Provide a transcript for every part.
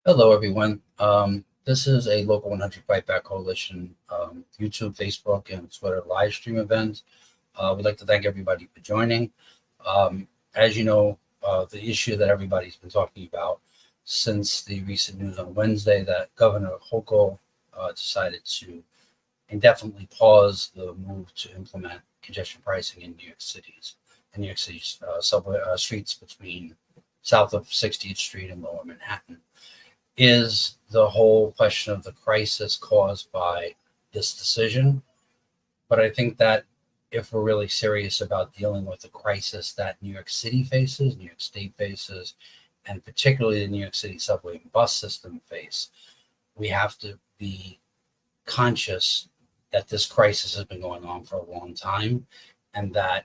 Hello, everyone. This is a local 100 Fight Back Coalition YouTube, Facebook, and Twitter live stream event. We'd like to thank everybody for joining. As you know, the issue that everybody's been talking about since the recent news on Wednesday that Governor Hochul decided to indefinitely pause the move to implement congestion pricing in New York City's subway streets between south of 60th Street and Lower Manhattan, is the whole question of the crisis caused by this decision. But I think that if we're really serious about dealing with the crisis that New York City faces, New York State faces, and particularly the New York City subway and bus system face, we have to be conscious that this crisis has been going on for a long time, and that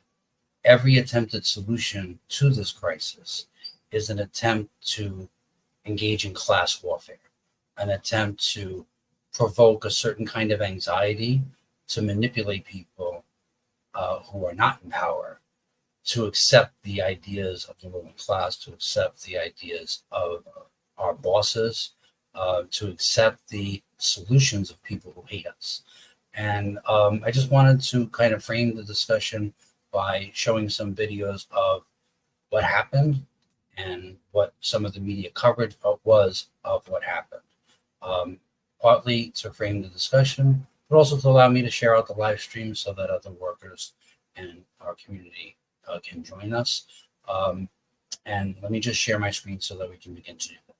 every attempted solution to this crisis is an attempt to engage in class warfare, an attempt to provoke a certain kind of anxiety to manipulate people who are not in power to accept the ideas of the ruling class, to accept the ideas of our bosses, to accept the solutions of people who hate us. And I just wanted to kind of frame the discussion by showing some videos of what happened and what some of the media coverage was of what happened. Partly to frame the discussion, but also to allow me to share out the live stream so that other workers and our community can join us. And let me just share my screen so that we can begin to do that.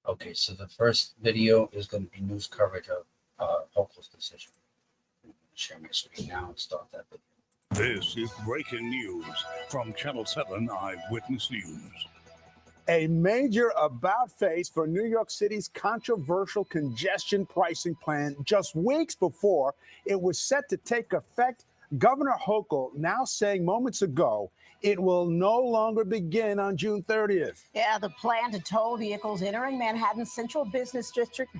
Okay, so the first video is going to be news coverage of Hochul's decision. I'm going to share my screen now and start that video. This is breaking news from Channel 7 Eyewitness News. A major about-face for New York City's controversial congestion pricing plan just weeks before it was set to take effect. Governor Hochul now saying moments ago it will no longer begin on June 30th. Yeah, the plan to toll vehicles entering Manhattan's central business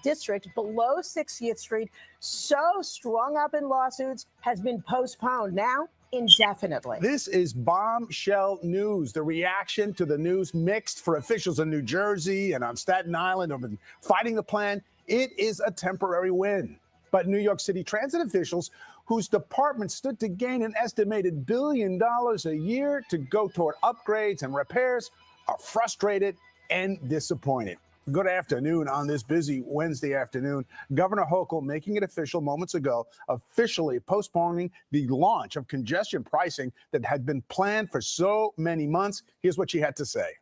district below 60th Street, so strung up in lawsuits, has been postponed now indefinitely. This is bombshell news. The reaction to the news mixed for officials in New Jersey and on Staten Island who have been fighting the plan. It is a temporary win. But New York City transit officials, whose department stood to gain an estimated $1 billion a year to go toward upgrades and repairs, are frustrated and disappointed. Good afternoon on this busy Wednesday afternoon. Governor Hochul making it official moments ago, officially postponing the launch of congestion pricing that had been planned for so many months. Here's what she had to say.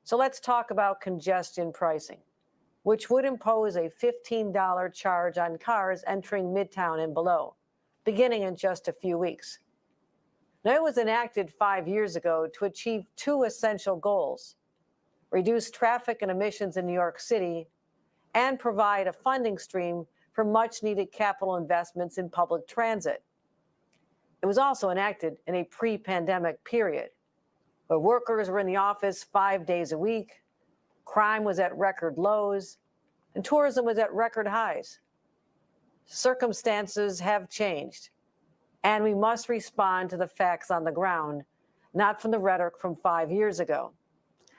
So let's talk about congestion pricing, which would impose a $15 charge on cars entering Midtown and below, beginning in just a few weeks. Now, it was enacted 5 years ago to achieve two essential goals: reduce traffic and emissions in New York City and provide a funding stream for much-needed capital investments in public transit. It was also enacted in a pre-pandemic period, where workers were in the office 5 days a week, crime was at record lows, and tourism was at record highs. Circumstances have changed, and we must respond to the facts on the ground, not from the rhetoric from 5 years ago.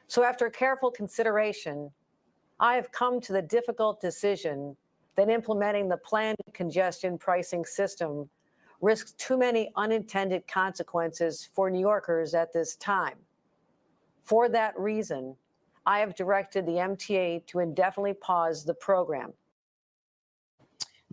So after careful consideration, I have come to the difficult decision that implementing the planned congestion pricing system risks too many unintended consequences for New Yorkers at this time. For that reason, I have directed the MTA to indefinitely pause the program.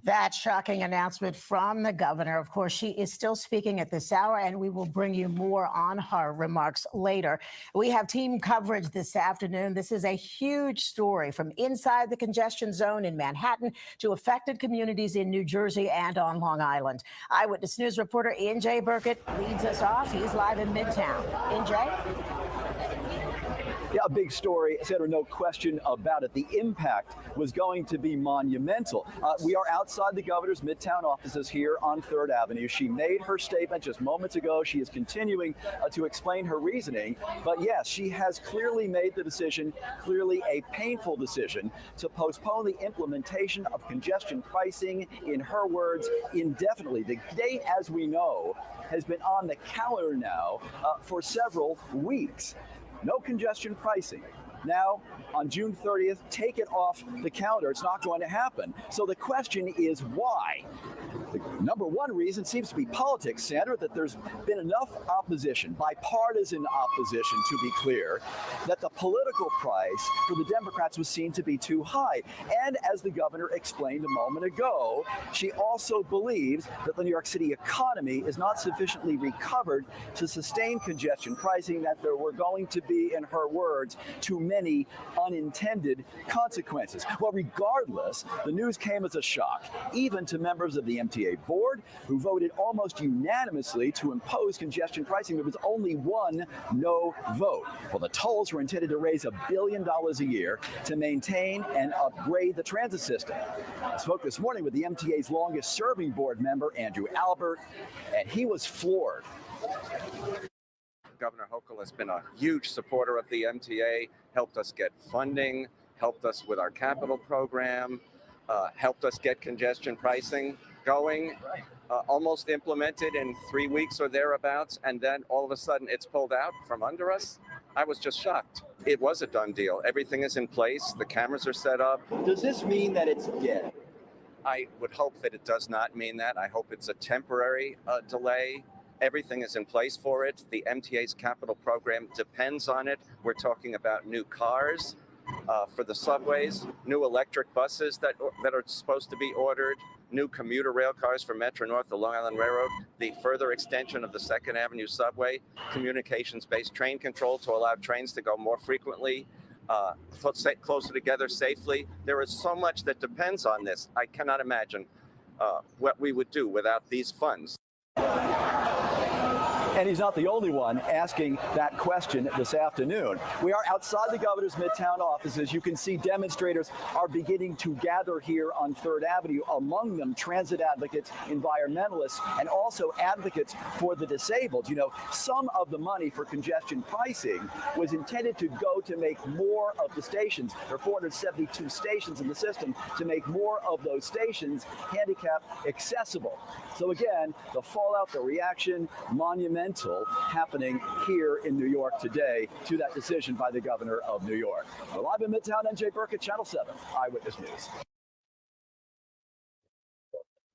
That shocking announcement from the governor. Of course, she is still speaking at this hour, and we will bring you more on her remarks later. We have team coverage this afternoon. This is a huge story from inside the congestion zone in Manhattan to affected communities in New Jersey and on Long Island. Eyewitness News reporter N.J. Burkett leads us off. He's live in Midtown. N.J.? Yeah, a big story, Sandra, no question about it. The impact was going to be monumental. We are outside the governor's Midtown offices here on 3rd Avenue. She made her statement just moments ago. She is continuing to explain her reasoning. But yes, she has clearly made the decision, clearly a painful decision, to postpone the implementation of congestion pricing, in her words, indefinitely. The date, as we know, has been on the calendar now for several weeks. No congestion pricing. Now, on June 30th, take it off the calendar. It's not going to happen. So the question is why? The number one reason seems to be politics, Sandra, that there's been enough opposition, bipartisan opposition to be clear, that the political price for the Democrats was seen to be too high. And as the governor explained a moment ago, she also believes that the New York City economy is not sufficiently recovered to sustain congestion pricing, that there were going to be, in her words, too many unintended consequences. Well, regardless, the news came as a shock, even to members of the MTA board, who voted almost unanimously to impose congestion pricing. There was only one no vote. Well, the tolls were intended to raise $1 billion a year to maintain and upgrade the transit system. I spoke this morning with the MTA's longest serving board member, Andrew Albert, and he was floored. Governor Hochul has been a huge supporter of the MTA, helped us get funding, helped us with our capital program, helped us get congestion pricing going, almost implemented in 3 weeks or thereabouts, and then all of a sudden it's pulled out from under us. I was just shocked. It was a done deal. Everything is in place. The cameras are set up. Does this mean that it's dead? I would hope that it does not mean that. I hope it's a temporary delay. Everything is in place for it. The MTA's capital program depends on it. We're talking about new cars for the subways, new electric buses that are supposed to be ordered, new commuter rail cars for Metro North, the Long Island Railroad, the further extension of the 2nd Avenue subway, communications-based train control to allow trains to go more frequently, closer together safely. There is so much that depends on this. I cannot imagine what we would do without these funds. And he's not the only one asking that question this afternoon. We are outside the governor's Midtown offices. You can see demonstrators are beginning to gather here on 3rd Avenue, among them transit advocates, environmentalists, and also advocates for the disabled. You know, some of the money for congestion pricing was intended to go to make more of the stations. There are 472 stations in the system, to make more of those stations handicap accessible. So again, the fallout, the reaction, monumental, happening here in New York today to that decision by the governor of New York. We're live in Midtown, NJ Burke at Channel 7 Eyewitness News.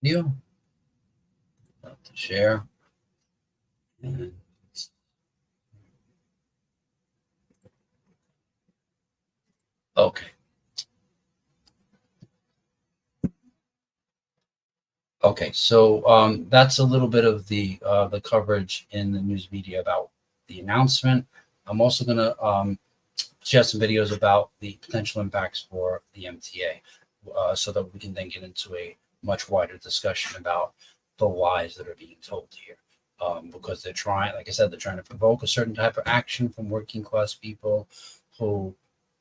You to share. And okay. Okay, so that's a little bit of the coverage in the news media about the announcement. I'm also going to share some videos about the potential impacts for the MTA, so that we can then get into a much wider discussion about the lies that are being told here. Because they're trying, like I said, they're trying to provoke a certain type of action from working class people who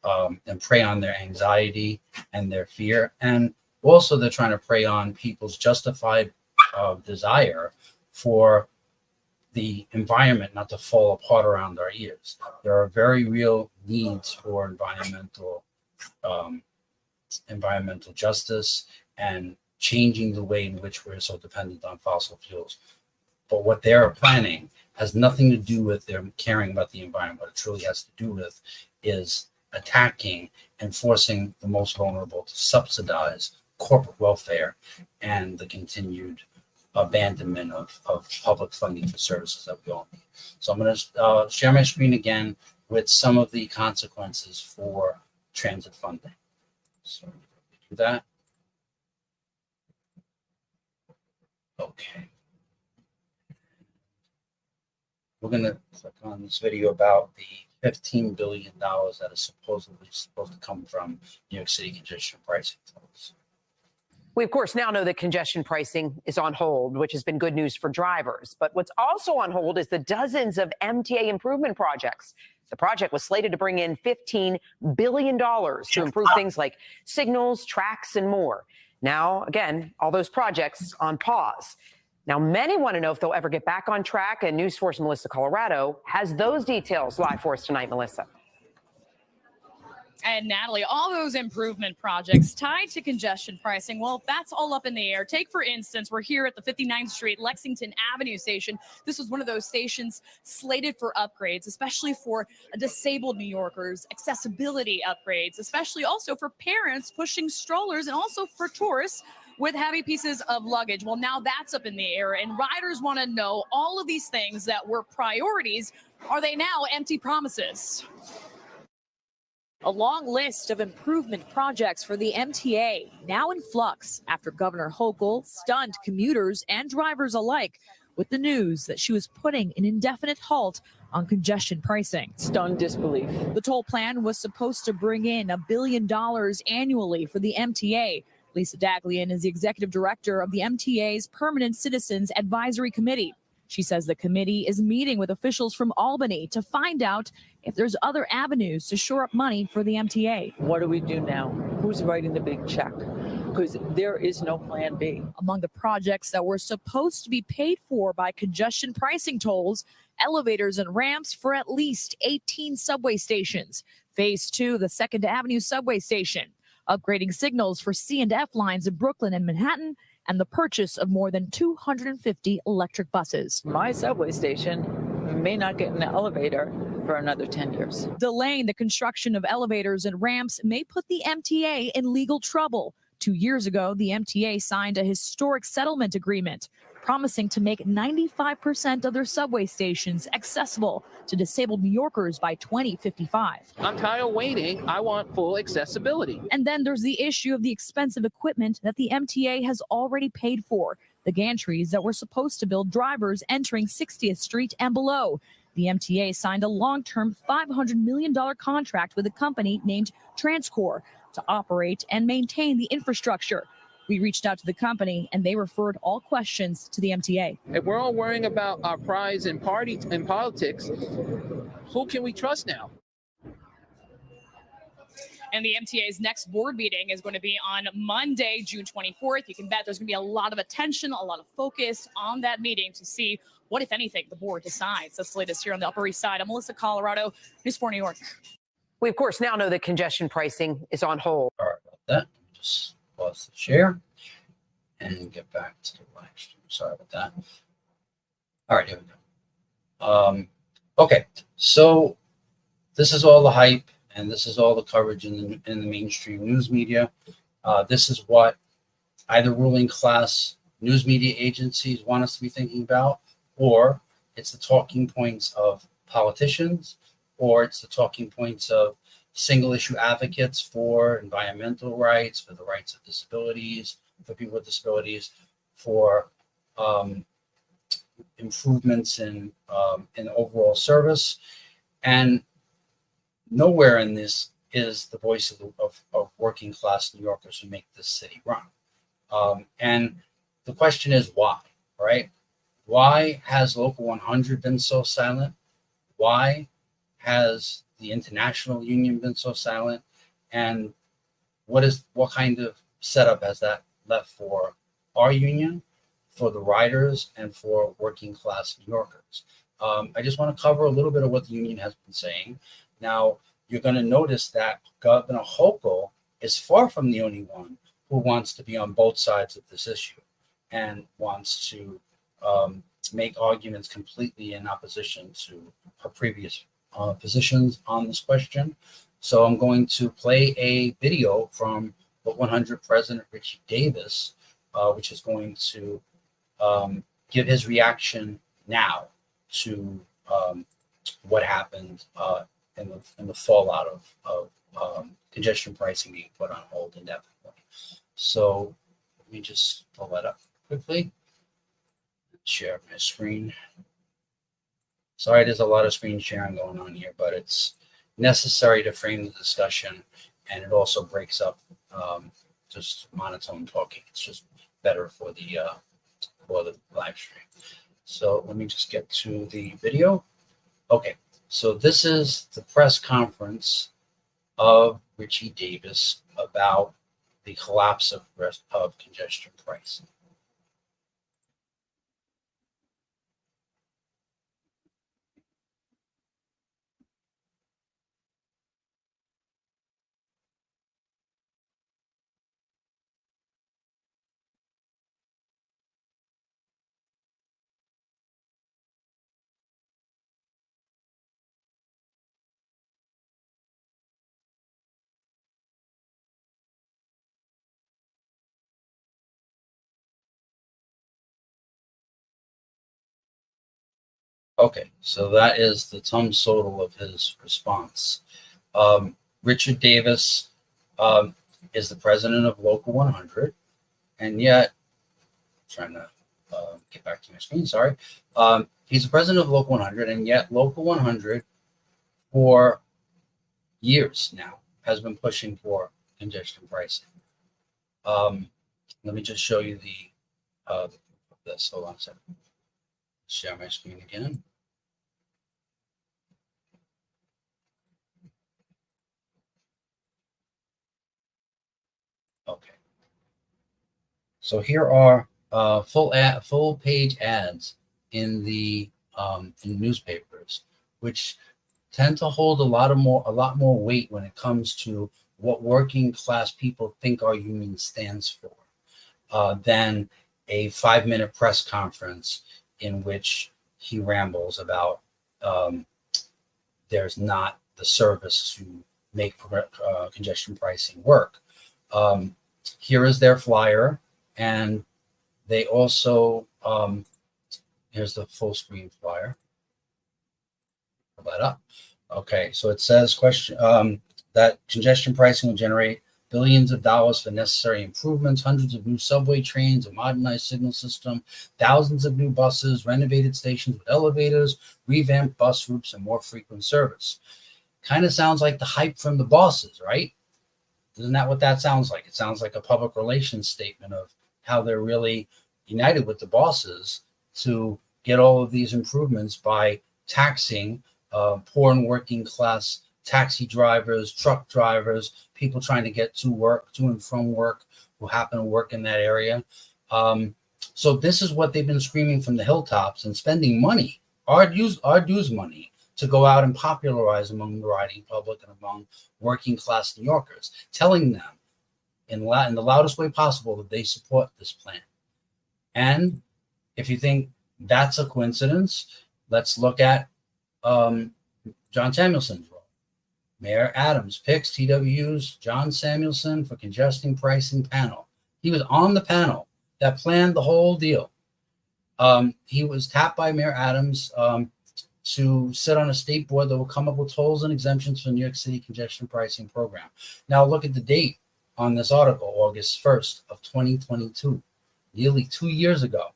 and prey on their anxiety and their fear. And also, they're trying to prey on people's justified desire for the environment not to fall apart around our ears. There are very real needs for environmental justice and changing the way in which we're so dependent on fossil fuels. But what they're planning has nothing to do with them caring about the environment. What it truly has to do with is attacking and forcing the most vulnerable to subsidize corporate welfare and the continued abandonment of public funding for services that we all need. So I'm going to share my screen again with some of the consequences for transit funding. So do that. Okay. We're going to click on this video about the $15 billion that is supposed to come from New York City congestion pricing tolls. We, of course, now know that congestion pricing is on hold, which has been good news for drivers. But what's also on hold is the dozens of MTA improvement projects. The project was slated to bring in $15 billion to improve things like signals, tracks, and more. Now, again, all those projects on pause. Now, many want to know if they'll ever get back on track, and News 4's Melissa Colorado has those details live for us tonight. Melissa. And Natalie, all those improvement projects tied to congestion pricing, well, that's all up in the air. Take, for instance, we're here at the 59th Street Lexington Avenue station. This was one of those stations slated for upgrades, especially for disabled New Yorkers, accessibility upgrades, especially also for parents pushing strollers and also for tourists with heavy pieces of luggage. Well, now that's up in the air, and riders want to know all of these things that were priorities. Are they now empty promises? A long list of improvement projects for the MTA now in flux after Governor Hochul stunned commuters and drivers alike with the news that she was putting an indefinite halt on congestion pricing. Stunned disbelief. The toll plan was supposed to bring in $1 billion annually for the MTA. Lisa Daglian is the executive director of the MTA's Permanent Citizens Advisory Committee. She says the committee is meeting with officials from Albany to find out if there's other avenues to shore up money for the MTA. What do we do now? Who's writing the big check? Because there is no plan B. Among the projects that were supposed to be paid for by congestion pricing tolls, elevators and ramps for at least 18 subway stations. Phase 2, the 2nd Avenue subway station. Upgrading signals for C and F lines in Brooklyn and Manhattan, and the purchase of more than 250 electric buses. My subway station may not get an elevator for another 10 years. Delaying the construction of elevators and ramps may put the MTA in legal trouble. 2 years ago, the MTA signed a historic settlement agreement, promising to make 95% of their subway stations accessible to disabled New Yorkers by 2055. I'm tired of waiting. I want full accessibility. And then there's the issue of the expensive equipment that the MTA has already paid for, the gantries that were supposed to build drivers entering 60th Street and below. The MTA signed a long-term $500 million contract with a company named Transcor to operate and maintain the infrastructure. We reached out to the company, and they referred all questions to the MTA. If we're all worrying about our prize in politics, who can we trust now? And the MTA's next board meeting is going to be on Monday, June 24th. You can bet there's going to be a lot of attention, a lot of focus on that meeting to see what, if anything, the board decides. That's the latest here on the Upper East Side. I'm Melissa Colorado, News 4 New York. We, of course, now know that congestion pricing is on hold. Sorry about that. Just pause the share and get back to the live stream. Sorry about that. All right, here we go. Okay, so this is all the hype, and this is all the coverage in the mainstream news media. This is what either ruling class news media agencies want us to be thinking about, or it's the talking points of politicians, or it's the talking points of single issue advocates for environmental rights, for the rights of disabilities, for people with disabilities, for improvements in overall service. And nowhere in this is the voice of working class New Yorkers who make this city run. And the question is why, right? Why has Local 100 been so silent? Why has the International Union been so silent? And what kind of setup has that left for our union, for the riders, and for working class New Yorkers? I just want to cover a little bit of what the union has been saying. Now, you're going to notice that Governor Hochul is far from the only one who wants to be on both sides of this issue and wants to make arguments completely in opposition to her previous positions on this question. So I'm going to play a video from Local 100 President Richie Davis, which is going to give his reaction now to what happened in the fallout of congestion pricing being put on hold indefinitely. So let me just pull that up quickly. Share my screen. Sorry, there's a lot of screen sharing going on here, but it's necessary to frame the discussion, and it also breaks up just monotone talking. It's just better for the live stream. So let me just get to the video. Okay, so this is the press conference of Richie Davis about the collapse of congestion pricing. Okay, so that is the sum total of his response. Richard Davis is the president of Local 100, and yet, trying to get back to my screen, sorry. He's the president of Local 100, and yet Local 100 for years now has been pushing for congestion pricing. Let me just show you this. Hold on a second. Share my screen again. Okay. So here are full page ads in the newspapers, which tend to hold a lot more weight when it comes to what working class people think our union stands for, than a 5-minute press conference in which he rambles about there's not the service to make congestion pricing work. Here is their flyer, and they also, here's the full screen flyer. Pull that up. Okay, so it says that congestion pricing will generate billions of dollars for necessary improvements, hundreds of new subway trains, a modernized signal system, thousands of new buses, renovated stations with elevators, revamped bus routes, and more frequent service. Kind of sounds like the hype from the bosses, right? Isn't that what that sounds like? It sounds like a public relations statement of how they're really united with the bosses to get all of these improvements by taxing poor and working class taxi drivers, truck drivers, people trying to get to and from work who happen to work in that area. So this is what they've been screaming from the hilltops and spending money, our dues money, to go out and popularize among the riding public and among working class New Yorkers, telling them in the loudest way possible that they support this plan. And if you think that's a coincidence, let's look at John Samuelson's role. Mayor Adams picks TWU's John Samuelson for congestion pricing panel. He was on the panel that planned the whole deal. He was tapped by Mayor Adams to sit on a state board that will come up with tolls and exemptions for the New York City congestion pricing program. Now look at the date on this article, August 1st of 2022, nearly 2 years ago.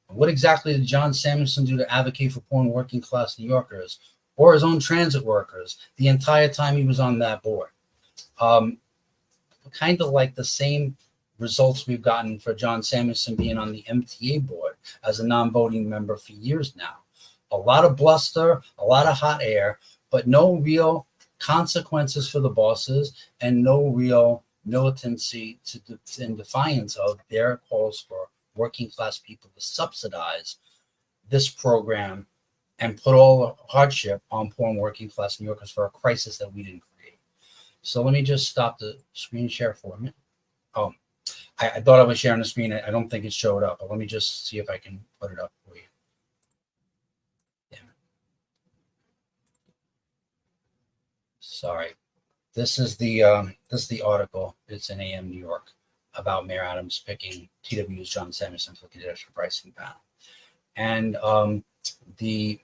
What exactly did John Samuelson do to advocate for poor and working class New Yorkers or his own transit workers the entire time he was on that board? Kind of like the same results we've gotten for John Samuelson being on the MTA board as a non-voting member for years now. A lot of bluster, a lot of hot air, but no real consequences for the bosses and no real militancy in defiance of their calls for working class people to subsidize this program and put all the hardship on poor and working class New Yorkers for a crisis that we didn't create. So let me just stop the screen share for a minute. Oh, I thought I was sharing the screen. I don't think it showed up, but let me just see if I can put it up for you. Sorry. This is the article. It's in AM New York about Mayor Adams picking TW's John Samuelson for the congestion pricing panel. And the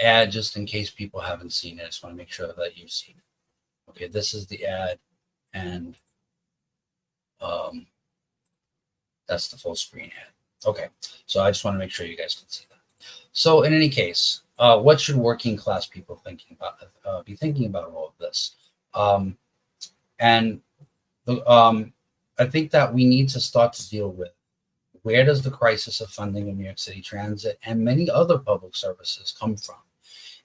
ad, just in case people haven't seen it, I just want to make sure that you've seen it. Okay, this is the ad, and that's the full screen ad. Okay, so I just want to make sure you guys can see that. So in any case, what should working class people be thinking about all of this? And I think that we need to start to deal with where does the crisis of funding in New York City Transit and many other public services come from?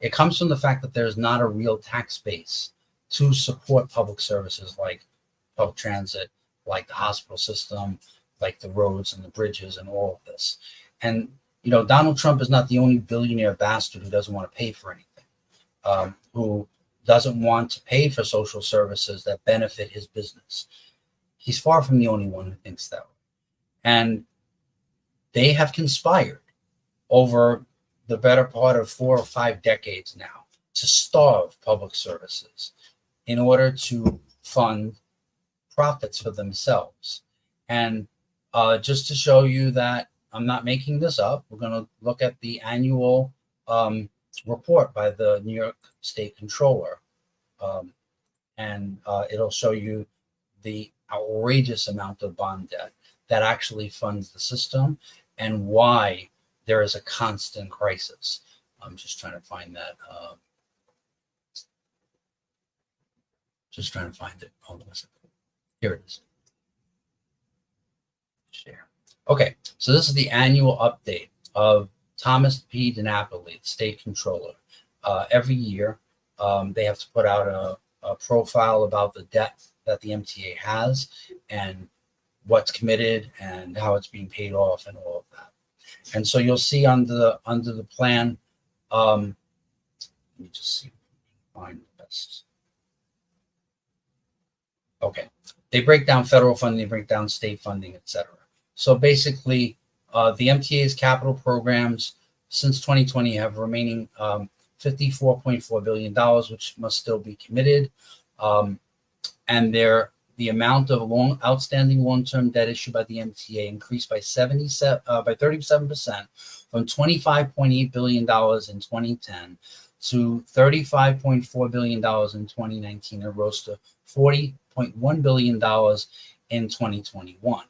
It comes from the fact that there's not a real tax base to support public services like public transit, like the hospital system, like the roads and the bridges and all of this. And, you know, Donald Trump is not the only billionaire bastard who doesn't want to pay for anything, who doesn't want to pay for social services that benefit his business. He's far from the only one who thinks that way. And they have conspired over the better part of 4 or 5 decades now to starve public services in order to fund profits for themselves. And just to show you that I'm not making this up, we're going to look at the annual report by the New York State Controller. And it'll show you the outrageous amount of bond debt that actually funds the system and why there is a constant crisis. I'm just trying to find that. Just trying to find it. Hold on a second. Here it is. Share. Okay, so this is the annual update of Thomas P. DiNapoli, the state controller. Every year, they have to put out a profile about the debt that the MTA has and what's committed and how it's being paid off and all of that. And so you'll see under the plan, let me just see if I can find the best. Okay, they break down federal funding, they break down state funding, etc. So basically, the MTA's capital programs since 2020 have remaining $54.4 billion, which must still be committed. And the amount of outstanding long-term debt issued by the MTA increased by 37% from $25.8 billion in 2010 to $35.4 billion in 2019 and rose to $40.1 billion in 2021.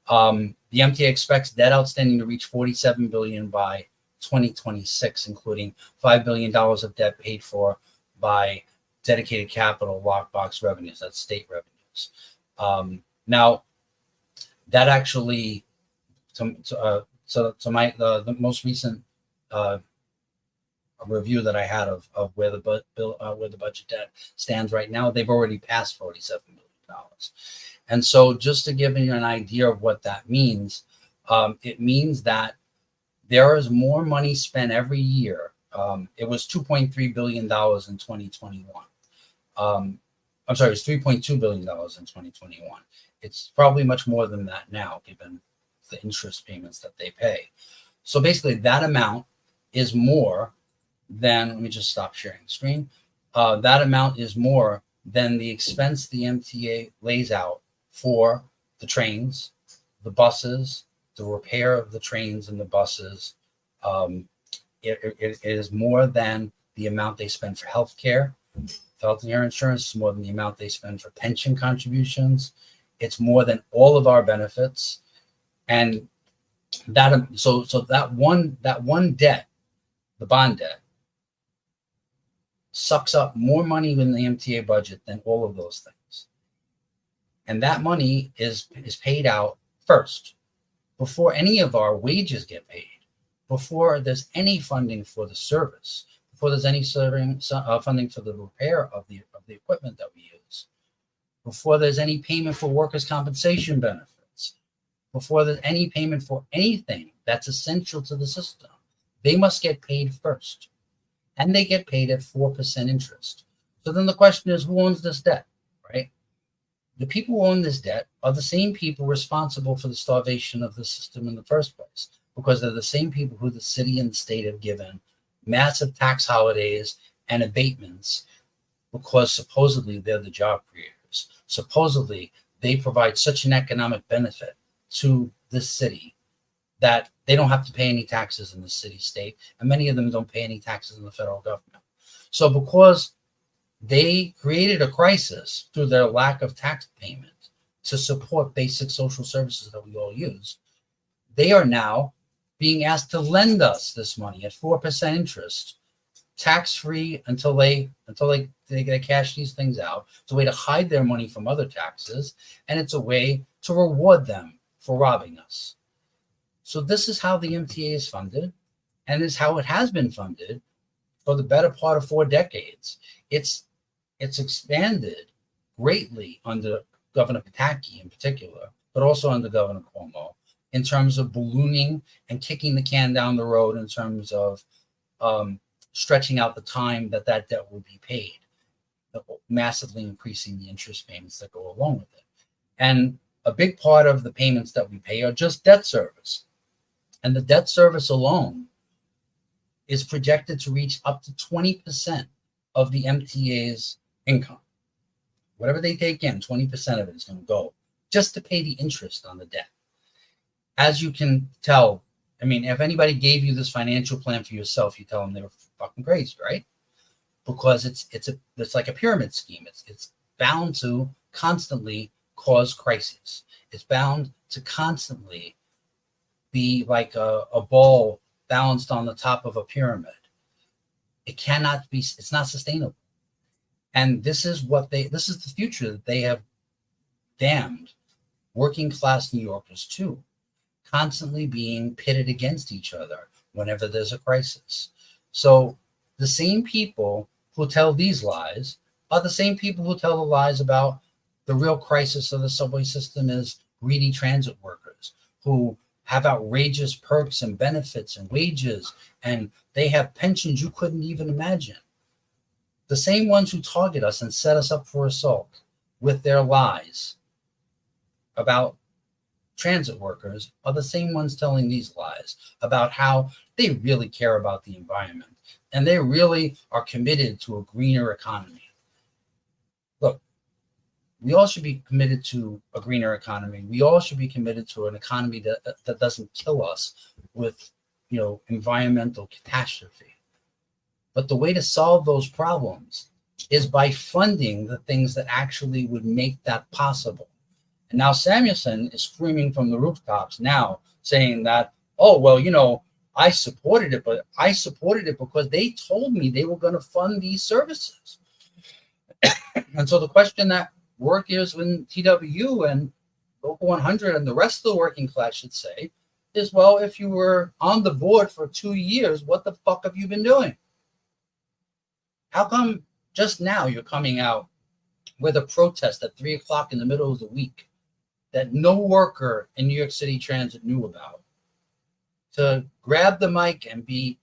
The MTA expects debt outstanding to reach $47 billion by 2026, including $5 billion of debt paid for by dedicated capital lockbox revenues, that's state revenues. Now, that actually, the most recent review that I had of where the budget debt stands right now, they've already passed $47 million. And so, just to give you an idea of what that means, it means that there is more money spent every year. It was $2.3 billion in 2021. I'm sorry, it's $3.2 billion in 2021. It's probably much more than that now, given the interest payments that they pay. So basically, that amount is more than, let me just stop sharing the screen. That amount is more than the expense the MTA lays out for the trains, the buses, the repair of the trains and the buses. It is more than the amount they spend for healthcare. Healthcare insurance is more than the amount they spend for pension contributions. It's more than all of our benefits, and that so that one debt, the bond debt, sucks up more money in the MTA budget than all of those things, and that money is paid out first before any of our wages get paid, before there's any funding for the service, before there's any funding for the repair of the equipment that we use, before there's any payment for workers' compensation benefits, before there's any payment for anything that's essential to the system. They must get paid first, and they get paid at 4% interest. So then the question is, who owns this debt, right? The people who own this debt are the same people responsible for the starvation of the system in the first place, because they're the same people who the city and the state have given massive tax holidays and abatements, because supposedly they're the job creators. Supposedly they provide such an economic benefit to the city that they don't have to pay any taxes in the city state, and many of them don't pay any taxes in the federal government. So because they created a crisis through their lack of tax payment to support basic social services that we all use, they are now being asked to lend us this money at 4% interest tax-free until they cash these things out. It's a way to hide their money from other taxes, and it's a way to reward them for robbing us. So this is how the MTA is funded, and this is how it has been funded for the better part of 4 decades. It's expanded greatly under Governor Pataki in particular, but also under Governor Cuomo, in terms of ballooning and kicking the can down the road in terms of stretching out the time that debt will be paid, massively increasing the interest payments that go along with it. And a big part of the payments that we pay are just debt service. And the debt service alone is projected to reach up to 20% of the MTA's income. Whatever they take in, 20% of it is going to go just to pay the interest on the debt. As you can tell, I mean, if anybody gave you this financial plan for yourself, you tell them they were fucking crazy, right? Because it's like a pyramid scheme. It's bound to constantly cause crises. It's bound to constantly be like a ball balanced on the top of a pyramid. It cannot be. It's not sustainable. And this is the future that they have damned working class New Yorkers to, constantly being pitted against each other whenever there's a crisis. So the same people who tell these lies are the same people who tell the lies about the real crisis of the subway system is greedy transit workers who have outrageous perks and benefits and wages, and they have pensions you couldn't even imagine. The same ones who target us and set us up for assault with their lies about transit workers are the same ones telling these lies about how they really care about the environment and they really are committed to a greener economy. Look, we all should be committed to a greener economy. We all should be committed to an economy that doesn't kill us with, environmental catastrophe. But the way to solve those problems is by funding the things that actually would make that possible. And now Samuelson is screaming from the rooftops now, saying that, oh, well, I supported it, but I supported it because they told me they were going to fund these services. And so the question that workers in TW and Local 100 and the rest of the working class should say is, well, if you were on the board for 2 years, what the fuck have you been doing? How come just now you're coming out with a protest at 3 o'clock in the middle of the week that no worker in New York City Transit knew about, to grab the mic and be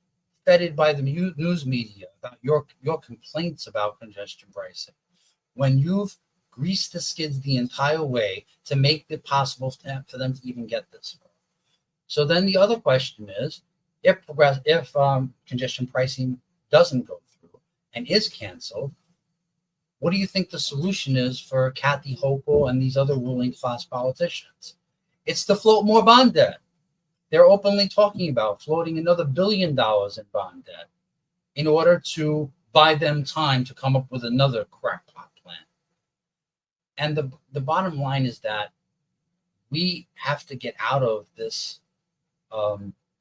feted by the news media about your complaints about congestion pricing, when you've greased the skids the entire way to make it possible for them to even get this far? So then the other question is, if congestion pricing doesn't go through and is canceled, what do you think the solution is for Kathy Hochul and these other ruling class politicians? It's to float more bond debt. They're openly talking about floating another $1 billion in bond debt in order to buy them time to come up with another crackpot plan. And the bottom line is that we have to get out of this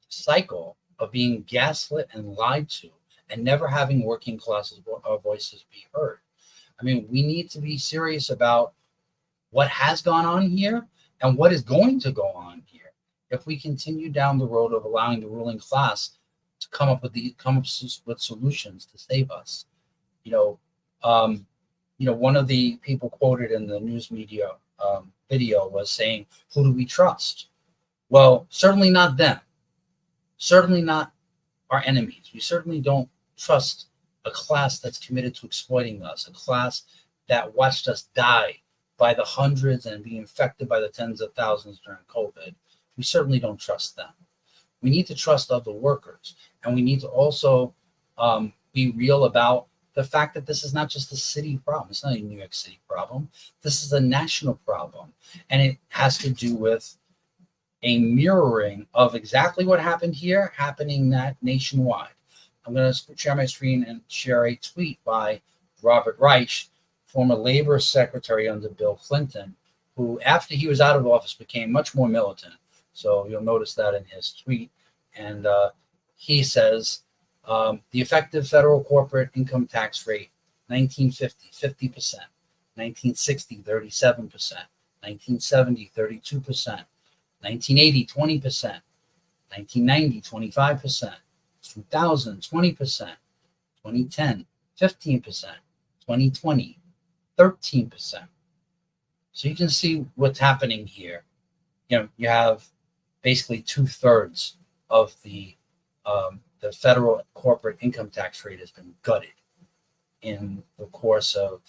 cycle of being gaslit and lied to and never having working classes voices be heard. I mean, we need to be serious about what has gone on here and what is going to go on here if we continue down the road of allowing the ruling class to come up with solutions to save us. One of the people quoted in the news media video was saying, "Who do we trust?" Well, certainly not them. Certainly not our enemies. We certainly don't trust a class that's committed to exploiting us, a class that watched us die by the hundreds and be infected by the tens of thousands during COVID. We certainly don't trust them. We need to trust other workers. And we need to also be real about the fact that this is not just a city problem. It's not a New York City problem. This is a national problem. And it has to do with a mirroring of exactly what happened here, happening nationwide. I'm going to share my screen and share a tweet by Robert Reich, former labor secretary under Bill Clinton, who, after he was out of office, became much more militant. So you'll notice that in his tweet. And he says, The effective federal corporate income tax rate, 1950, 50%, 1960, 37%, 1970, 32%, 1980, 20%, 1990, 25%, 2000, 20%, 2010, 15%, 2020, 13%. So you can see what's happening here. You have basically 2/3 of the federal corporate income tax rate has been gutted in the course of,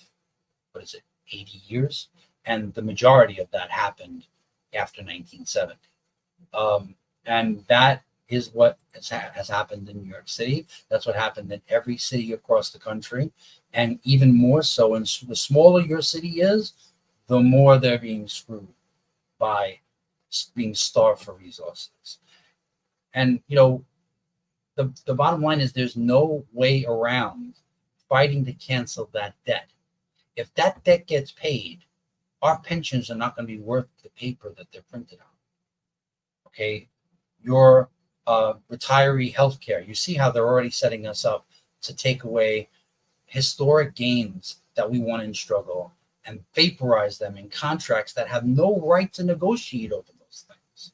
80 years? And the majority of that happened after 1970. And that is what has happened in New York City. That's what happened in every city across the country. And even more so, and the smaller your city is, the more they're being screwed by being starved for resources. And, the bottom line is there's no way around fighting to cancel that debt. If that debt gets paid, our pensions are not going to be worth the paper that they're printed on. Okay, your retiree health care, you see how they're already setting us up to take away historic gains that we won in struggle and vaporize them in contracts that have no right to negotiate over those things.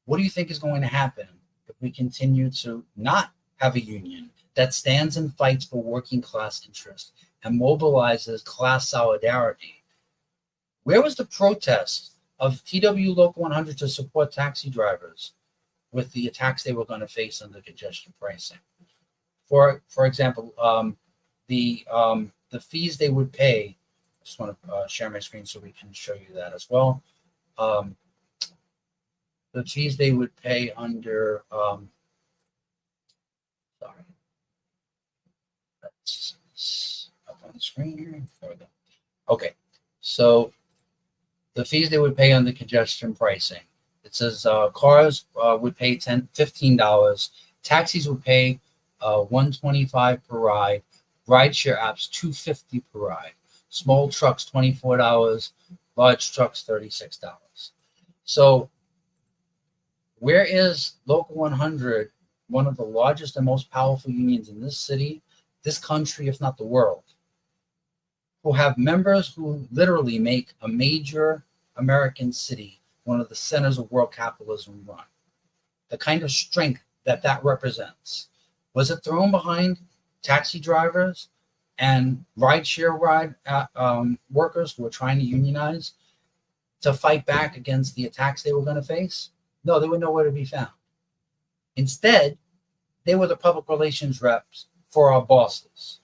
What do you think is going to happen if we continue to not have a union that stands and fights for working class interests and mobilizes class solidarity? Where was the protest of TW Local 100 to support taxi drivers with the attacks they were going to face under congestion pricing? For example, the fees they would pay. I just want to share my screen so we can show you that as well. The fees they would pay under. Sorry, that's up on the screen here. There we go. Okay, so the fees they would pay under congestion pricing. It says cars would pay $15. Taxis would pay $125 per ride. Rideshare apps $250 per ride. Small trucks $24. Large trucks $36. So where is Local 100, one of the largest and most powerful unions in this city, this country, if not the world, who have members who literally make a major American city one of the centers of world capitalism run? The kind of strength that represents. Was it thrown behind taxi drivers and rideshare workers who were trying to unionize to fight back against the attacks they were going to face? No, they were nowhere to be found. Instead, they were the public relations reps for our bosses,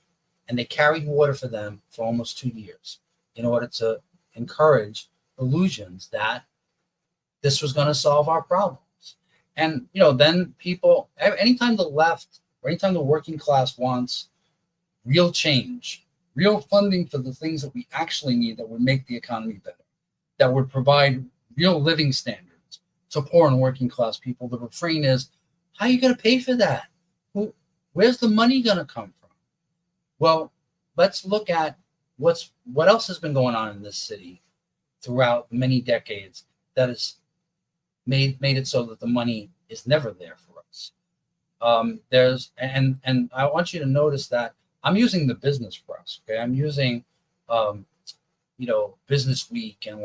and they carried water for them for almost 2 years in order to encourage illusions that this was going to solve our problems. And, then people, anytime the left or anytime the working class wants real change, real funding for the things that we actually need that would make the economy better, that would provide real living standards to poor and working class people, the refrain is, how are you going to pay for that? Where's the money going to come from? Well, let's look at what else has been going on in this city throughout many decades that has made it so that the money is never there for us. And I want you to notice that I'm using the business press. Okay, I'm using Business Week and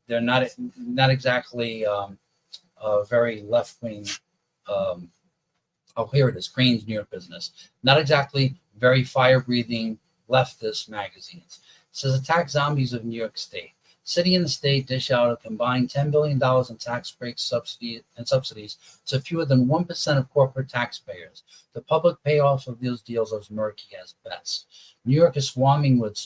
they're not exactly very left wing. Here it is, Crane's New York Business. Not exactly very fire breathing leftist magazines. It says attack zombies of New York State. City and the state dish out a combined $10 billion in tax breaks, subsidies to fewer than 1% of corporate taxpayers. The public payoff of those deals is murky at best. New York is swarming with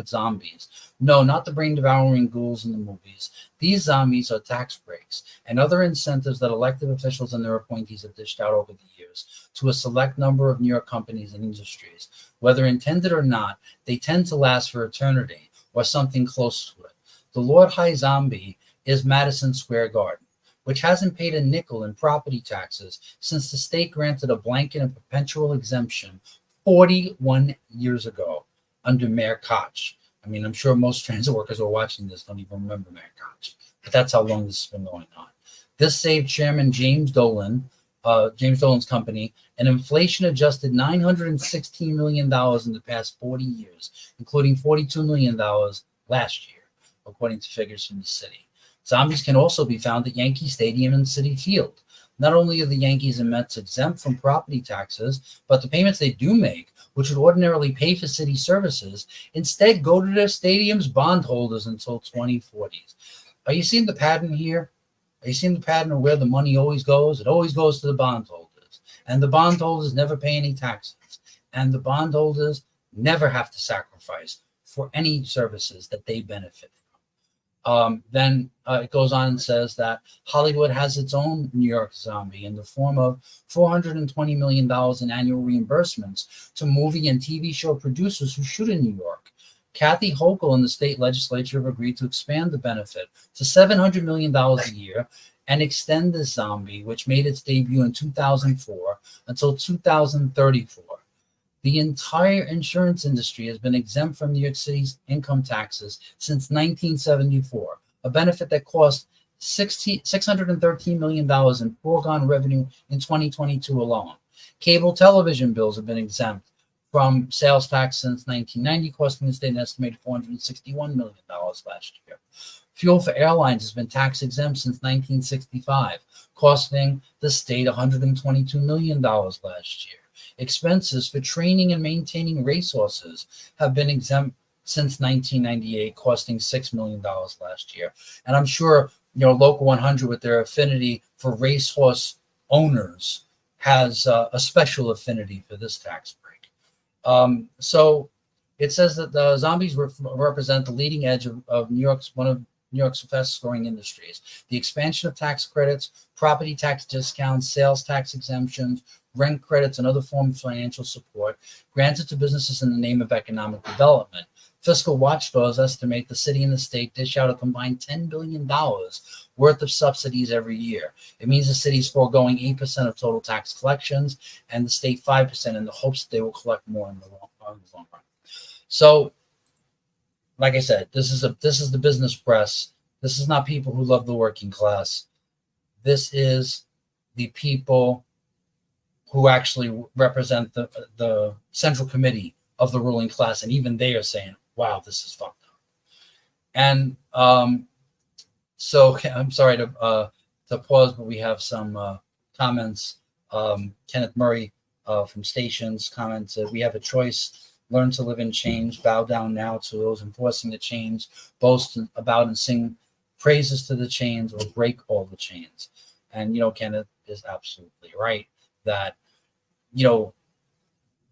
zombies. No, not the brain-devouring ghouls in the movies. These zombies are tax breaks and other incentives that elected officials and their appointees have dished out over the years to a select number of New York companies and industries. Whether intended or not, they tend to last for eternity or something close to it. The Lord High Zombie is Madison Square Garden, which hasn't paid a nickel in property taxes since the state granted a blanket and perpetual exemption 41 years ago under Mayor Koch. I mean, I'm sure most transit workers who are watching this don't even remember Mayor Koch, but that's how long this has been going on. This saved Chairman James Dolan James Dolan's company, an inflation-adjusted $916 million in the past 40 years, including $42 million last year, according to figures from the city. Zombies can also be found at Yankee Stadium and Citi Field. Not only are the Yankees and Mets exempt from property taxes, but the payments they do make, which would ordinarily pay for city services, instead go to their stadium's bondholders until 2040s. Are you seeing the pattern here? Are you seeing the pattern of where the money always goes? It always goes to the bondholders. And the bondholders never pay any taxes. And the bondholders never have to sacrifice for any services that they benefit from. Then it goes on and says that Hollywood has its own New York zombie in the form of $420 million in annual reimbursements to movie and TV show producers who shoot in New York. Kathy Hochul and the state legislature have agreed to expand the benefit to $700 million a year and extend the zombie, which made its debut in 2004, until 2034. The entire insurance industry has been exempt from New York City's income taxes since 1974, a benefit that cost $613 million in foregone revenue in 2022 alone. Cable television bills have been exempt from sales tax since 1990, costing the state an estimated $461 million last year. Fuel for airlines has been tax exempt since 1965, costing the state $122 million last year. Expenses for training and maintaining racehorses have been exempt since 1998, costing $6 million last year. And I'm sure, Local 100, with their affinity for racehorse owners, has a special affinity for this tax break. So it says that the zombies represent the leading edge of one of New York's fastest growing industries. The expansion of tax credits, property tax discounts, sales tax exemptions, rent credits, and other forms of financial support granted to businesses in the name of economic development. Fiscal watchdogs estimate the city and the state dish out a combined $10 billion worth of subsidies every year. It means the city's foregoing 8% of total tax collections and the state 5% in the hopes that they will collect more in the long run. So, like I said, this is the business press. This is not people who love the working class. This is the people who actually represent the central committee of the ruling class, and even they are saying, wow, this is fucked up. And so I'm sorry to pause, but we have some comments. Kenneth Murray from Stations comments, we have a choice: learn to live in change, bow down now to those enforcing the change, boast about and sing praises to the chains, or break all the chains. And, Kenneth is absolutely right that,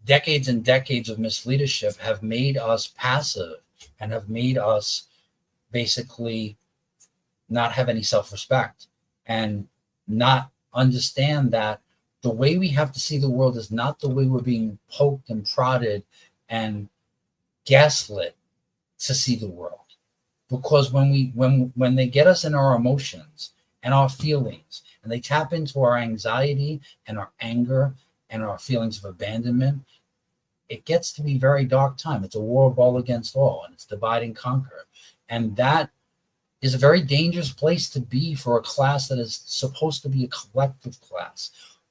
decades and decades of misleadership have made us passive and have made us basically not have any self-respect and not understand that the way we have to see the world is not the way we're being poked and prodded and gaslit to see the world. Because when they get us in our emotions and our feelings, and they tap into our anxiety and our anger and our feelings of abandonment, it gets to be very dark time. It's a war of all against all, and it's divide and conquer. And that is a very dangerous place to be for a class that is supposed to be a collective class.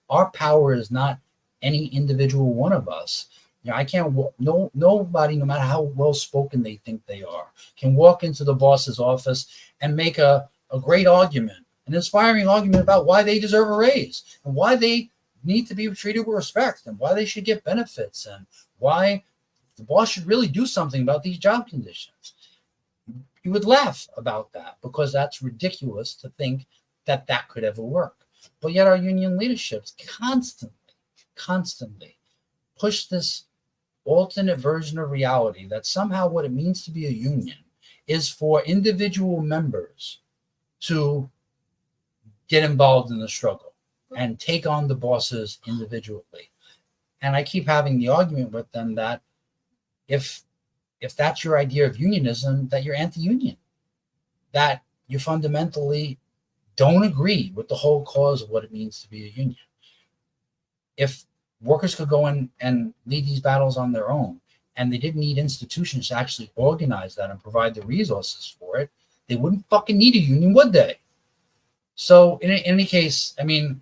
Our power is not any individual one of us. I can't, nobody, no matter how well-spoken they think they are, can walk into the boss's office and make a great argument, an inspiring argument about why they deserve a raise and why they need to be treated with respect and why they should get benefits and why the boss should really do something about these job conditions. You would laugh about that because that's ridiculous to think that that could ever work. But yet our union leaderships constantly push this alternate version of reality that somehow what it means to be a union is for individual members to get involved in the struggle and take on the bosses individually. And I keep having the argument with them that if that's your idea of unionism, that you're anti-union, that you fundamentally don't agree with the whole cause of what it means to be a union. If workers could go in and lead these battles on their own, and they didn't need institutions to actually organize that and provide the resources for it, they wouldn't fucking need a union, would they? So in any case, I mean,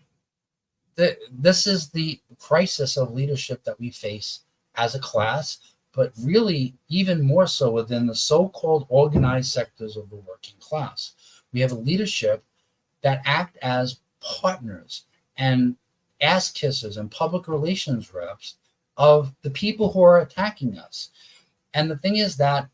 this is the crisis of leadership that we face as a class, but really even more so within the so-called organized sectors of the working class. We have a leadership that act as partners and ass kissers and public relations reps of the people who are attacking us. And the thing is that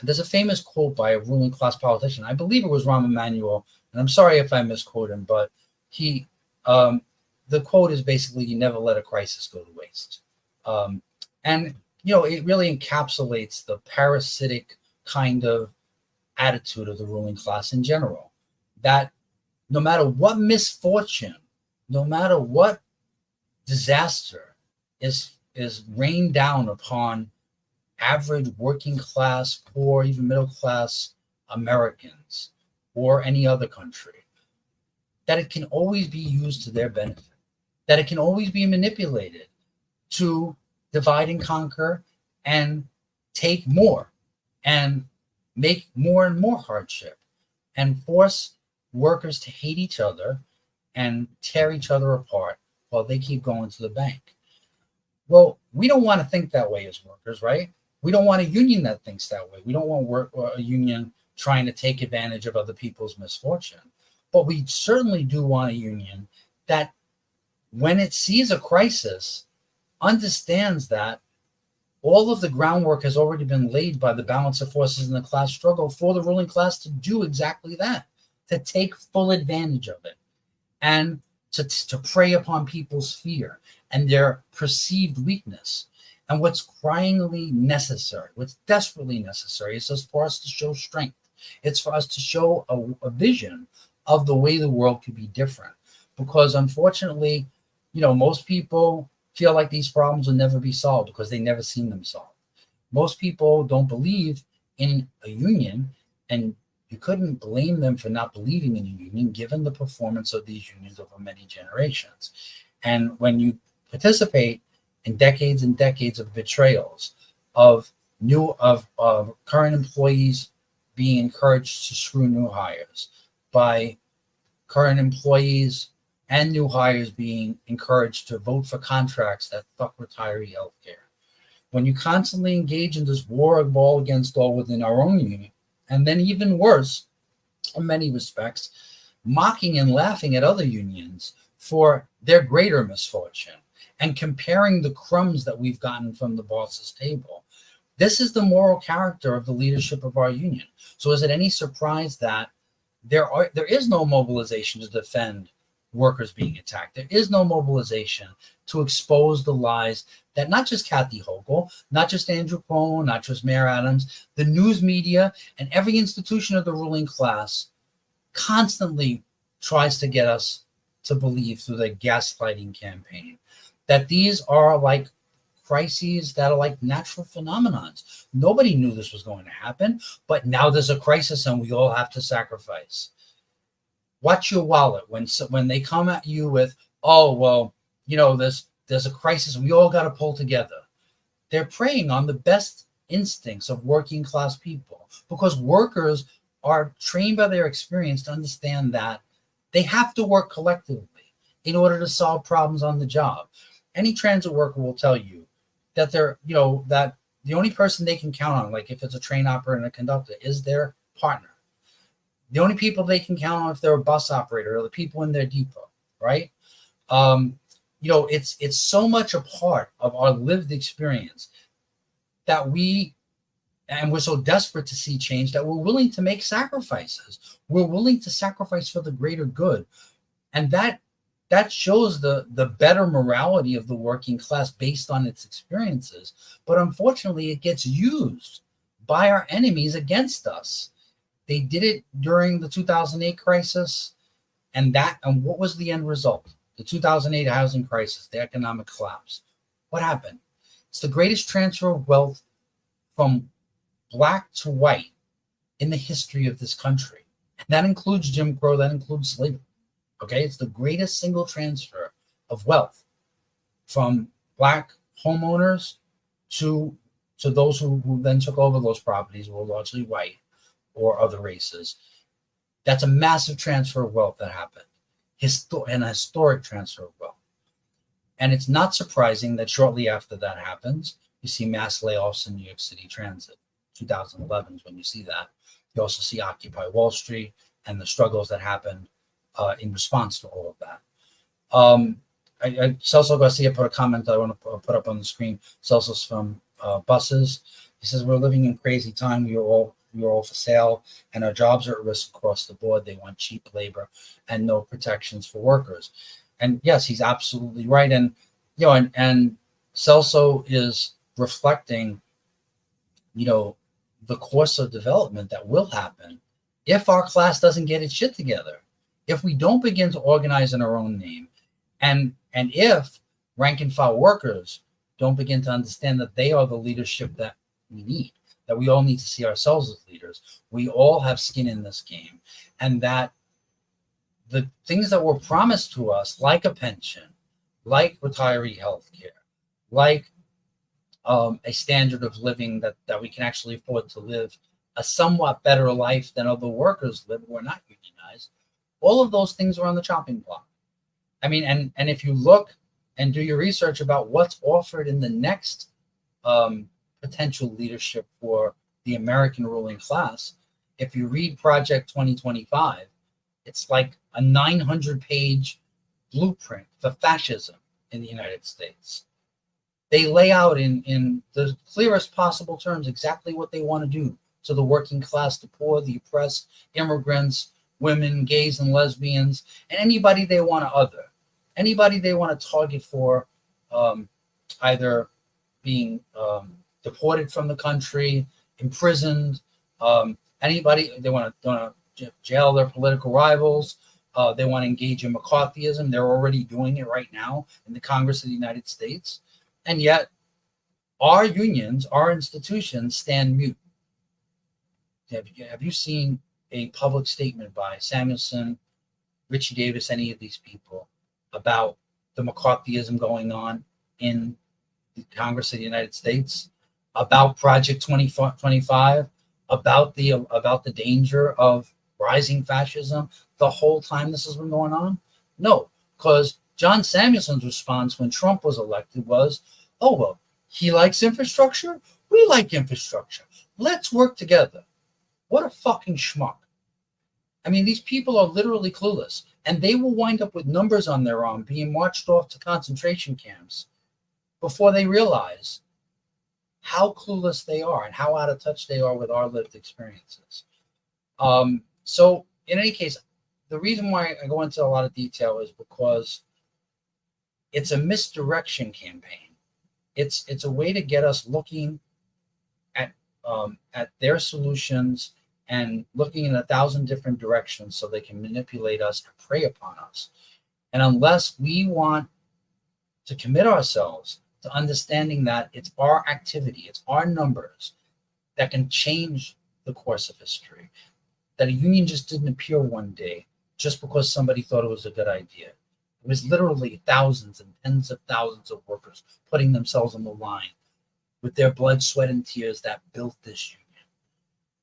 there's a famous quote by a ruling class politician. I believe it was Rahm Emanuel, and I'm sorry if I misquote him, but he, the quote is basically, "You never let a crisis go to waste." And it really encapsulates the parasitic kind of attitude of the ruling class in general. That no matter what misfortune, no matter what disaster is rained down upon average working class, poor, even middle class Americans or any other country, that it can always be used to their benefit, that it can always be manipulated to divide and conquer and take more and make more and more hardship and force workers to hate each other and tear each other apart while they keep going to the bank. Well, we don't want to think that way as workers, right? We don't want a union that thinks that way. We don't want a union trying to take advantage of other people's misfortune. But we certainly do want a union that, when it sees a crisis, understands that all of the groundwork has already been laid by the balance of forces in the class struggle for the ruling class to do exactly that, to take full advantage of it and to prey upon people's fear and their perceived weakness. And what's cryingly necessary, what's desperately necessary, is just for us to show strength. It's for us to show a vision of the way the world could be different. Because unfortunately, most people feel like these problems will never be solved because they never seen them solved. Most people don't believe in a union, and you couldn't blame them for not believing in a union given the performance of these unions over many generations. And when you participate in decades and decades of betrayals of current employees being encouraged to screw new hires, by current employees and new hires being encouraged to vote for contracts that fuck retiree health care. When you constantly engage in this war of all against all within our own union, and then even worse, in many respects, mocking and laughing at other unions for their greater misfortune and comparing the crumbs that we've gotten from the boss's table. This is the moral character of the leadership of our union. So is it any surprise that there is no mobilization to defend workers being attacked? There is no mobilization to expose the lies that not just Kathy Hochul, not just Andrew Cuomo, not just Mayor Adams, the news media and every institution of the ruling class constantly tries to get us to believe through the gaslighting campaign that these are like crises that are like natural phenomenons. Nobody knew this was going to happen, but now there's a crisis and we all have to sacrifice. Watch your wallet when they come at you with, oh, well, there's a crisis and we all got to pull together. They're preying on the best instincts of working class people, because workers are trained by their experience to understand that they have to work collectively in order to solve problems on the job. Any transit worker will tell you that that the only person they can count on, like if it's a train operator and a conductor, is their partner. The only people they can count on if they're a bus operator are the people in their depot, right? It's so much a part of our lived experience that we're so desperate to see change that we're willing to make sacrifices. We're willing to sacrifice for the greater good. And that shows the better morality of the working class based on its experiences. But unfortunately, it gets used by our enemies against us. They did it during the 2008 crisis. And what was the end result? The 2008 housing crisis, the economic collapse. What happened? It's the greatest transfer of wealth from black to white in the history of this country. And that includes Jim Crow, that includes slavery. Okay, it's the greatest single transfer of wealth from black homeowners to those who then took over those properties, who were largely white or other races. That's a massive transfer of wealth that happened. an historic transfer of wealth. And it's not surprising that shortly after that happens, you see mass layoffs in New York City Transit. 2011 is when you see that. You also see Occupy Wall Street and the struggles that happened in response to all of that. Celso Garcia put a comment I want to put up on the screen. Celso's from buses. He says, we're living in crazy time. We are all for sale, and our jobs are at risk across the board. They want cheap labor and no protections for workers. And yes, he's absolutely right. And and Celso is reflecting, the course of development that will happen if our class doesn't get its shit together, if we don't begin to organize in our own name, and if rank and file workers don't begin to understand that they are the leadership that we need, that we all need to see ourselves as leaders. We all have skin in this game, and that the things that were promised to us, like a pension, like retiree health care, like a standard of living that we can actually afford to live a somewhat better life than other workers live who are not unionized, all of those things are on the chopping block. I mean, and if you look and do your research about what's offered in the next potential leadership for the American ruling class, if you read Project 2025, it's like a 900-page blueprint for fascism in the United States. They lay out in the clearest possible terms exactly what they want to do to the working class, the poor, the oppressed, immigrants, women, gays and lesbians, and anybody they want to other, anybody they want to target for either being deported from the country, imprisoned, anybody they want to jail their political rivals. They want to engage in McCarthyism. They're already doing it right now in the Congress of the United States. And yet our unions, our institutions stand mute. Have you seen a public statement by Samuelson, Richie Davis, any of these people about the McCarthyism going on in the Congress of the United States, about Project 2025, about the danger of rising fascism the whole time this has been going on? No, because John Samuelson's response when Trump was elected was, oh, well, he likes infrastructure. We like infrastructure. Let's work together. What a fucking schmuck. I mean, these people are literally clueless, and they will wind up with numbers on their arm being marched off to concentration camps before they realize how clueless they are and how out of touch they are with our lived experiences. So in any case, the reason why I go into a lot of detail is because it's a misdirection campaign. It's a way to get us looking at their solutions and looking in 1,000 different directions so they can manipulate us and prey upon us. And unless we want to commit ourselves to understanding that it's our activity, it's our numbers that can change the course of history, that a union just didn't appear one day just because somebody thought it was a good idea. It was literally thousands and tens of thousands of workers putting themselves on the line with their blood, sweat, and tears that built this union.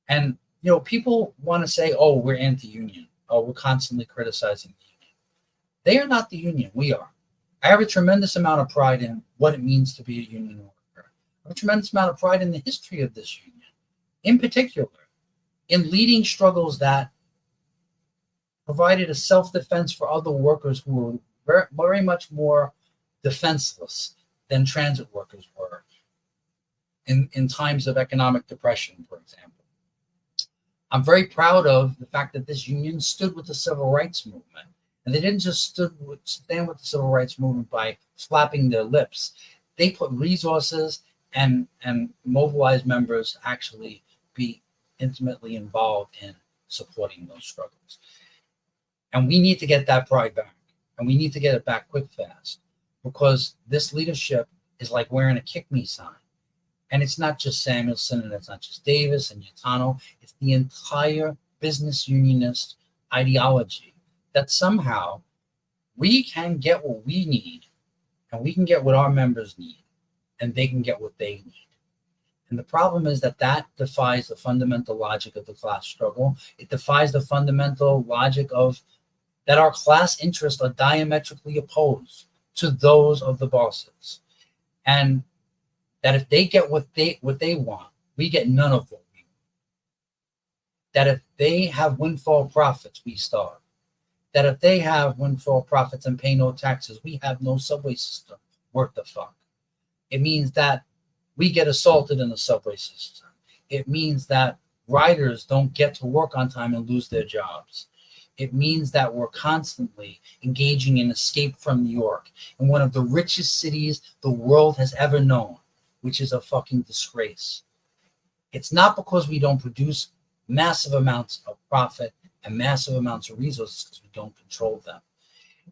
And, people want to say, oh, we're anti-union. Oh, we're constantly criticizing the union. They are not the union. We are. I have a tremendous amount of pride in what it means to be a union worker. I have a tremendous amount of pride in the history of this union, in particular, in leading struggles that provided a self-defense for other workers who were very, very much more defenseless than transit workers were in times of economic depression, for example. I'm very proud of the fact that this union stood with the civil rights movement. And they didn't just stand with the civil rights movement by flapping their lips. They put resources and mobilized members to actually be intimately involved in supporting those struggles. And we need to get that pride back. And we need to get it back quick, fast. Because this leadership is like wearing a kick me sign. And it's not just Samuelson, and it's not just Davis and Yatano. It's the entire business unionist ideology that somehow we can get what we need, and we can get what our members need, and they can get what they need. And the problem is that defies the fundamental logic of the class struggle. It defies the fundamental logic of that our class interests are diametrically opposed to those of the bosses, and that if they get what they want, we get none of what we want. That if they have windfall profits, we starve. That if they have windfall profits and pay no taxes, we have no subway system worth the fuck. It means that we get assaulted in the subway system. It means that riders don't get to work on time and lose their jobs. It means that we're constantly engaging in escape from New York, in one of the richest cities the world has ever known, which is a fucking disgrace. It's not because we don't produce massive amounts of profit and massive amounts of resources, because we don't control them.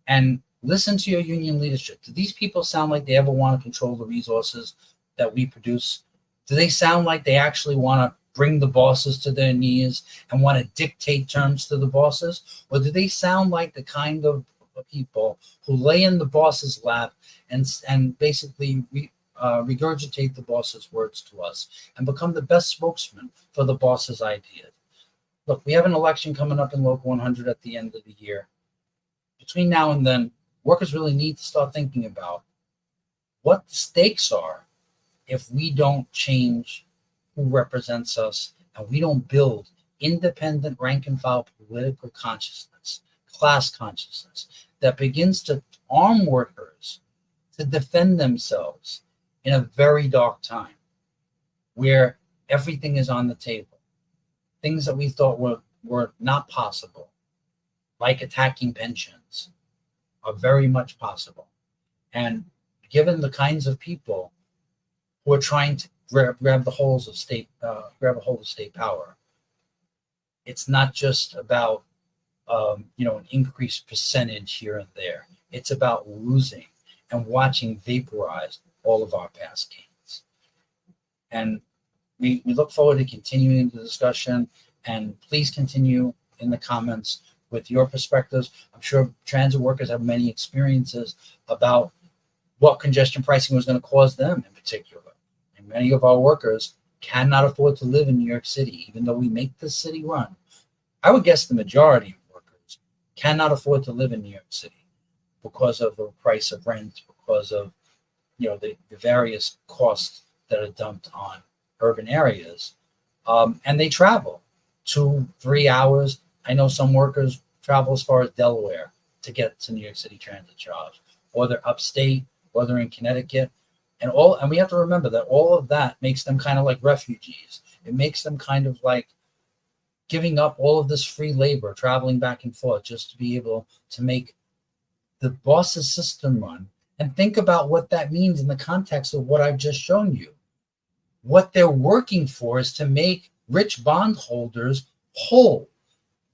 And listen to your union leadership. Do these people sound like they ever want to control the resources that we produce? Do they sound like they actually want to bring the bosses to their knees and want to dictate terms to the bosses? Or do they sound like the kind of people who lay in the boss's lap and basically regurgitate the boss's words to us and become the best spokesman for the boss's ideas? Look, we have an election coming up in Local 100 at the end of the year. Between now and then, workers really need to start thinking about what the stakes are if we don't change who represents us and we don't build independent rank and file political consciousness, class consciousness that begins to arm workers to defend themselves in a very dark time where everything is on the table. Things that we thought were not possible, like attacking pensions, are very much possible. And given the kinds of people who are trying to grab a hold of state power, it's not just about an increased percentage here and there. It's about losing and watching vaporize all of our past gains. And we look forward to continuing the discussion, and please continue in the comments with your perspectives. I'm sure transit workers have many experiences about what congestion pricing was going to cause them in particular. And many of our workers cannot afford to live in New York City, even though we make this city run. I would guess the majority of workers cannot afford to live in New York City because of the price of rent, because of the various costs that are dumped on urban areas, and they travel 2-3 hours. I know some workers travel as far as Delaware to get to New York City transit jobs, or they're upstate, or they're in Connecticut, and we have to remember that all of that makes them kind of like refugees. It makes them kind of like giving up all of this free labor, traveling back and forth just to be able to make the boss's system run. And think about what that means in the context of what I've just shown you. What they're working for is to make rich bondholders whole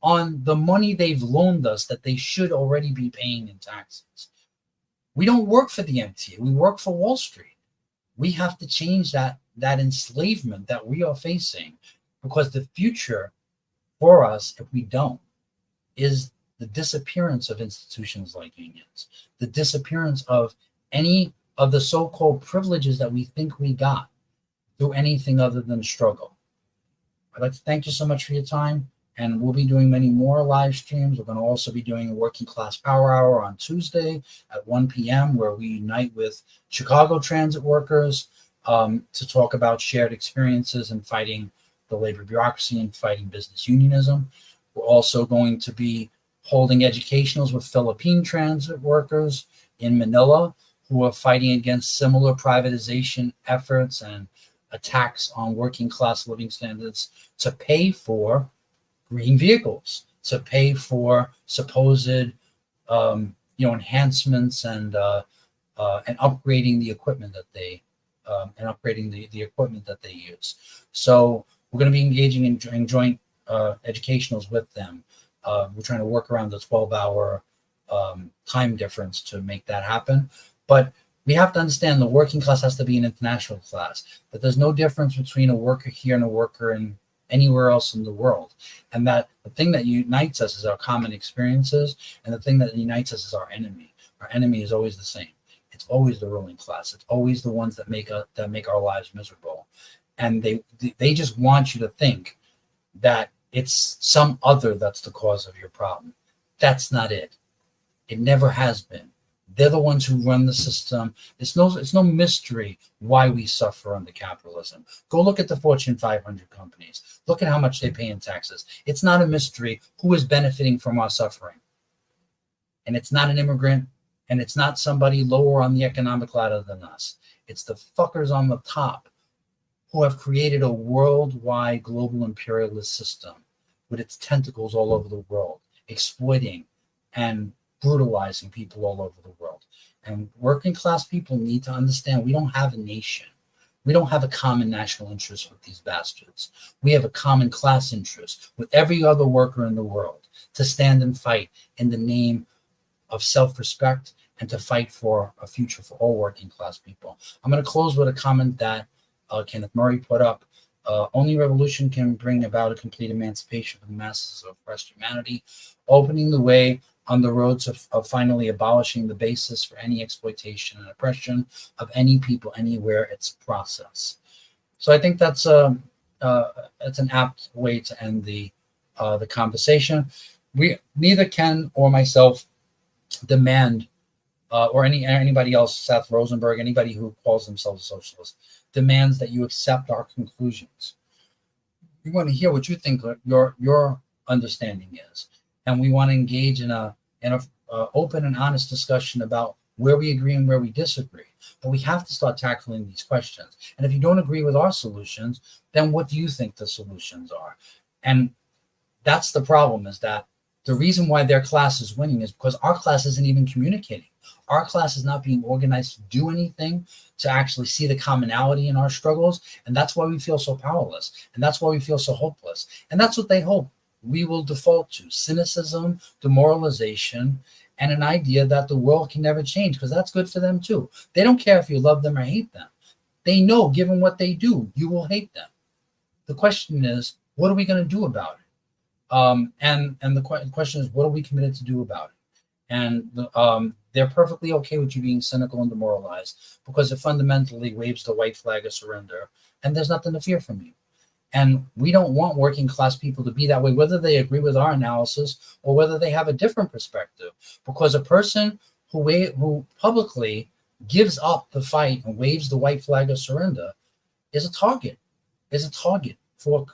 on the money they've loaned us that they should already be paying in taxes. We don't work for the MTA. We work for Wall Street. We have to change that enslavement that we are facing, because the future for us, if we don't, is the disappearance of institutions like unions, the disappearance of any of the so-called privileges that we think we got through anything other than struggle. I'd like to thank you so much for your time, and we'll be doing many more live streams. We're going to also be doing a Working Class Power Hour on Tuesday at 1 p.m. where we unite with Chicago transit workers to talk about shared experiences in fighting the labor bureaucracy and fighting business unionism. We're also going to be holding educationals with Philippine transit workers in Manila who are fighting against similar privatization efforts and attacks on working class living standards to pay for green vehicles, to pay for supposed enhancements and upgrading the equipment that they the equipment that they use. So we're going to be engaging in joint educationals with them. We're trying to work around the 12-hour time difference to make that happen. But we have to understand the working class has to be an international class, that there's no difference between a worker here and a worker in anywhere else in the world. And that the thing that unites us is our common experiences, and the thing that unites us is our enemy. Our enemy is always the same. It's always the ruling class. It's always the ones that make our lives miserable. And they just want you to think that it's some other that's the cause of your problem. That's not it. It never has been. They're the ones who run the system. It's no mystery why we suffer under capitalism. Go look at the Fortune 500 companies. Look at how much they pay in taxes. It's not a mystery who is benefiting from our suffering. And it's not an immigrant, and it's not somebody lower on the economic ladder than us. It's the fuckers on the top who have created a worldwide global imperialist system with its tentacles all over the world, exploiting and brutalizing people all over the world. And working class people need to understand we don't have a nation. We don't have a common national interest with these bastards. We have a common class interest with every other worker in the world to stand and fight in the name of self-respect and to fight for a future for all working class people. I'm going to close with a comment that Kenneth Murray put up. Only revolution can bring about a complete emancipation for the masses of oppressed humanity, opening the way on the roads of finally abolishing the basis for any exploitation and oppression of any people anywhere. It's a process. So I think that's an apt way to end the conversation. Neither Ken or myself demand, or anybody else, Seth Rosenberg, anybody who calls themselves a socialist, demands that you accept our conclusions. We want to hear what you think your understanding is, and we want to engage in a open and honest discussion about where we agree and where we disagree. But we have to start tackling these questions. And if you don't agree with our solutions, then what do you think the solutions are? And that's the problem, is that the reason why their class is winning is because our class isn't even communicating. Our class is not being organized to do anything, to actually see the commonality in our struggles. And that's why we feel so powerless. And that's why we feel so hopeless. And that's what they hope we will default to: cynicism, demoralization, and an idea that the world can never change, because that's good for them too. They don't care if you love them or hate them. They know, given what they do, you will hate them. The question is, what are we going to do about it? And the question is, what are we committed to do about it? And they're perfectly okay with you being cynical and demoralized, because it fundamentally waves the white flag of surrender, and there's nothing to fear from you. And we don't want working class people to be that way, whether they agree with our analysis or whether they have a different perspective. Because a person who publicly gives up the fight and waves the white flag of surrender is a target for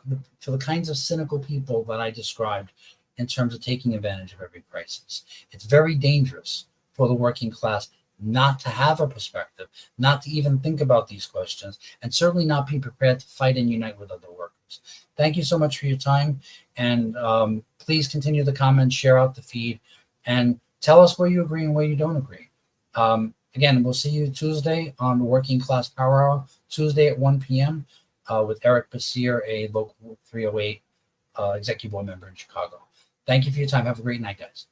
the kinds of cynical people that I described in terms of taking advantage of every crisis. It's very dangerous for the working class not to have a perspective, not to even think about these questions, and certainly not be prepared to fight and unite with other workers. Thank you so much for your time, and please continue the comments, share out the feed, and tell us where you agree and where you don't agree. Again, we'll see you Tuesday on the Working Class Power Hour, Tuesday at 1 p.m. With Eric Basir, a local 308 executive board member in Chicago. Thank you for your time. Have a great night, guys.